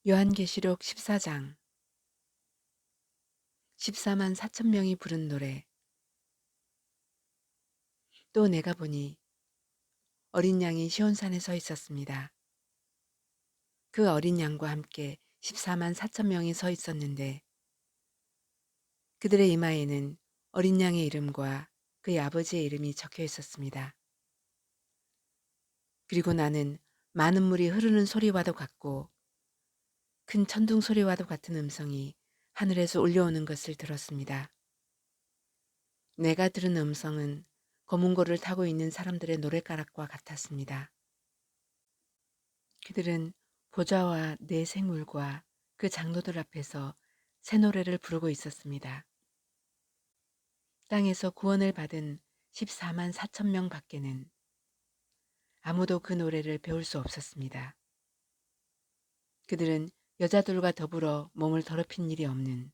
요한계시록 14장 14만 4천 명이 부른 노래. 또 내가 보니 어린 양이 시온산에 서 있었습니다. 그 어린 양과 함께 14만 4천 명이 서 있었는데 그들의 이마에는 어린 양의 이름과 그의 아버지의 이름이 적혀 있었습니다. 그리고 나는 많은 물이 흐르는 소리와도 같고 큰 천둥 소리와도 같은 음성이 하늘에서 울려오는 것을 들었습니다. 내가 들은 음성은 검은 고를 타고 있는 사람들의 노랫가락과 같았습니다. 그들은 보좌와 네 생물과 그 장로들 앞에서 새 노래를 부르고 있었습니다. 땅에서 구원을 받은 14만 4천 명 밖에는 아무도 그 노래를 배울 수 없었습니다. 그들은 여자들과 더불어 몸을 더럽힌 일이 없는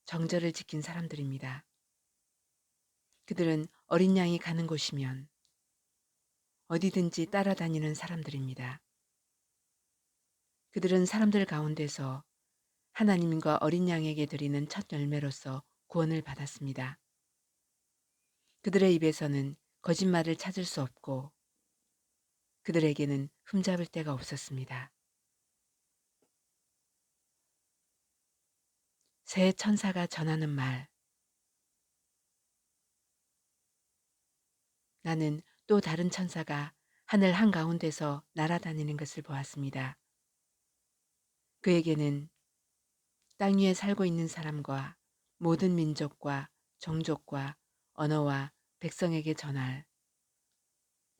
정절을 지킨 사람들입니다. 그들은 어린 양이 가는 곳이면 어디든지 따라다니는 사람들입니다. 그들은 사람들 가운데서 하나님과 어린 양에게 드리는 첫 열매로서 구원을 받았습니다. 그들의 입에서는 거짓말을 찾을 수 없고 그들에게는 흠잡을 데가 없었습니다. 새 천사가 전하는 말. 나는 또 다른 천사가 하늘 한가운데서 날아다니는 것을 보았습니다. 그에게는 땅 위에 살고 있는 사람과 모든 민족과 종족과 언어와 백성에게 전할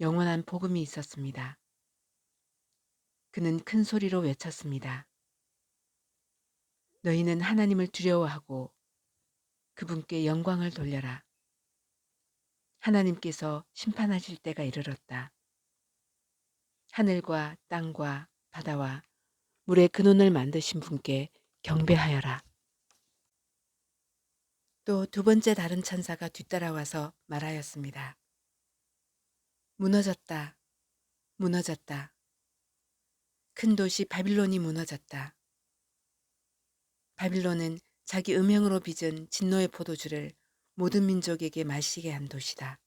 영원한 복음이 있었습니다. 그는 큰 소리로 외쳤습니다. 너희는 하나님을 두려워하고 그분께 영광을 돌려라. 하나님께서 심판하실 때가 이르렀다. 하늘과 땅과 바다와 물의 근원을 만드신 분께 경배하여라. 또 두 번째 다른 천사가 뒤따라와서 말하였습니다. 무너졌다. 무너졌다. 큰 도시 바빌론이 무너졌다. 바빌론은 자기 음행으로 빚은 진노의 포도주를 모든 민족에게 마시게 한 도시다.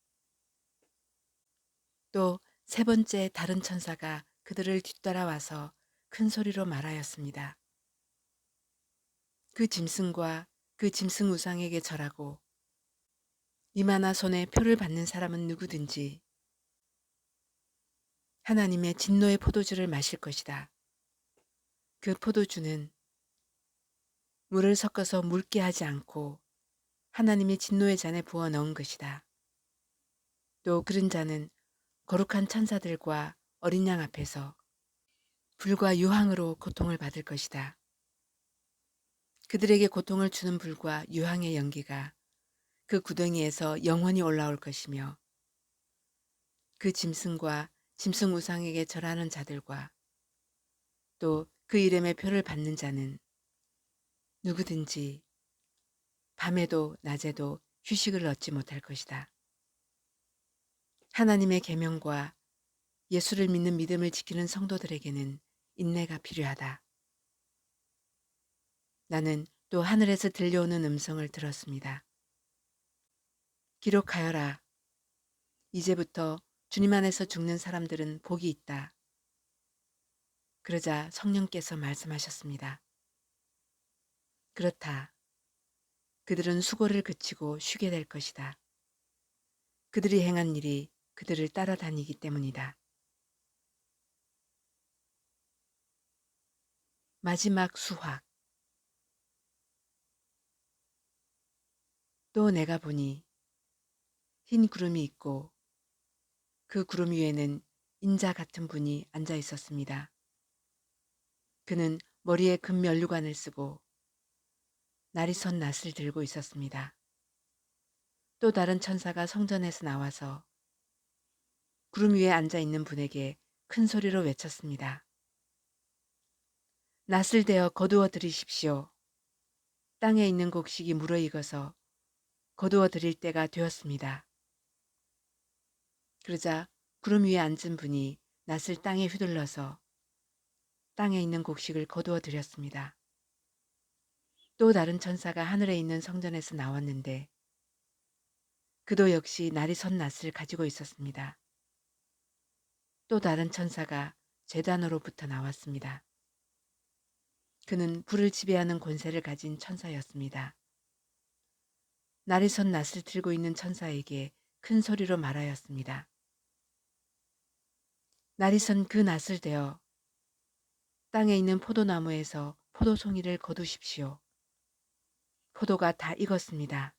또 세 번째 다른 천사가 그들을 뒤따라와서 큰 소리로 말하였습니다. 그 짐승과 그 짐승 우상에게 절하고 이마나 손에 표를 받는 사람은 누구든지 하나님의 진노의 포도주를 마실 것이다. 그 포도주는 물을 섞어서 묽게 하지 않고 하나님의 진노의 잔에 부어 넣은 것이다. 또 그런 자는 거룩한 천사들과 어린 양 앞에서 불과 유황으로 고통을 받을 것이다. 그들에게 고통을 주는 불과 유황의 연기가 그 구덩이에서 영원히 올라올 것이며 그 짐승과 짐승 우상에게 절하는 자들과 또 그 이름의 표를 받는 자는 누구든지 밤에도 낮에도 휴식을 얻지 못할 것이다. 하나님의 계명과 예수를 믿는 믿음을 지키는 성도들에게는 인내가 필요하다. 나는 또 하늘에서 들려오는 음성을 들었습니다. 기록하여라. 이제부터 주님 안에서 죽는 사람들은 복이 있다. 그러자 성령께서 말씀하셨습니다. 그렇다. 그들은 수고를 그치고 쉬게 될 것이다. 그들이 행한 일이 그들을 따라다니기 때문이다. 마지막 수확. 또 내가 보니 흰 구름이 있고 그 구름 위에는 인자 같은 분이 앉아 있었습니다. 그는 머리에 금 면류관을 쓰고 날이 선 낫을 들고 있었습니다. 또 다른 천사가 성전에서 나와서 구름 위에 앉아 있는 분에게 큰 소리로 외쳤습니다. 낫을 대어 거두어 들이십시오. 땅에 있는 곡식이 무르익어서 거두어 들일 때가 되었습니다. 그러자 구름 위에 앉은 분이 낫을 땅에 휘둘러서 땅에 있는 곡식을 거두어 들였습니다. 또 다른 천사가 하늘에 있는 성전에서 나왔는데 그도 역시 날이 선 낫을 가지고 있었습니다. 또 다른 천사가 제단으로부터 나왔습니다. 그는 불을 지배하는 권세를 가진 천사였습니다. 날이 선 낫을 들고 있는 천사에게 큰 소리로 말하였습니다. 날이 선 그 낫을 대어 땅에 있는 포도나무에서 포도송이를 거두십시오. 포도가 다 익었습니다.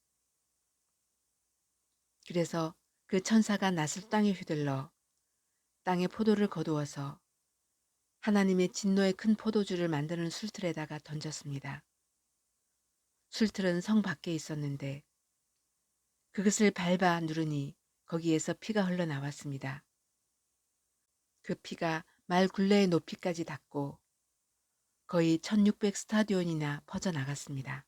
그래서 그 천사가 낫을 땅에 휘둘러 땅에 포도를 거두어서 하나님의 진노의 큰 포도주를 만드는 술틀에다가 던졌습니다. 술틀은 성 밖에 있었는데 그것을 밟아 누르니 거기에서 피가 흘러나왔습니다. 그 피가 말 굴레의 높이까지 닿고 거의 1600 스타디온이나 퍼져나갔습니다.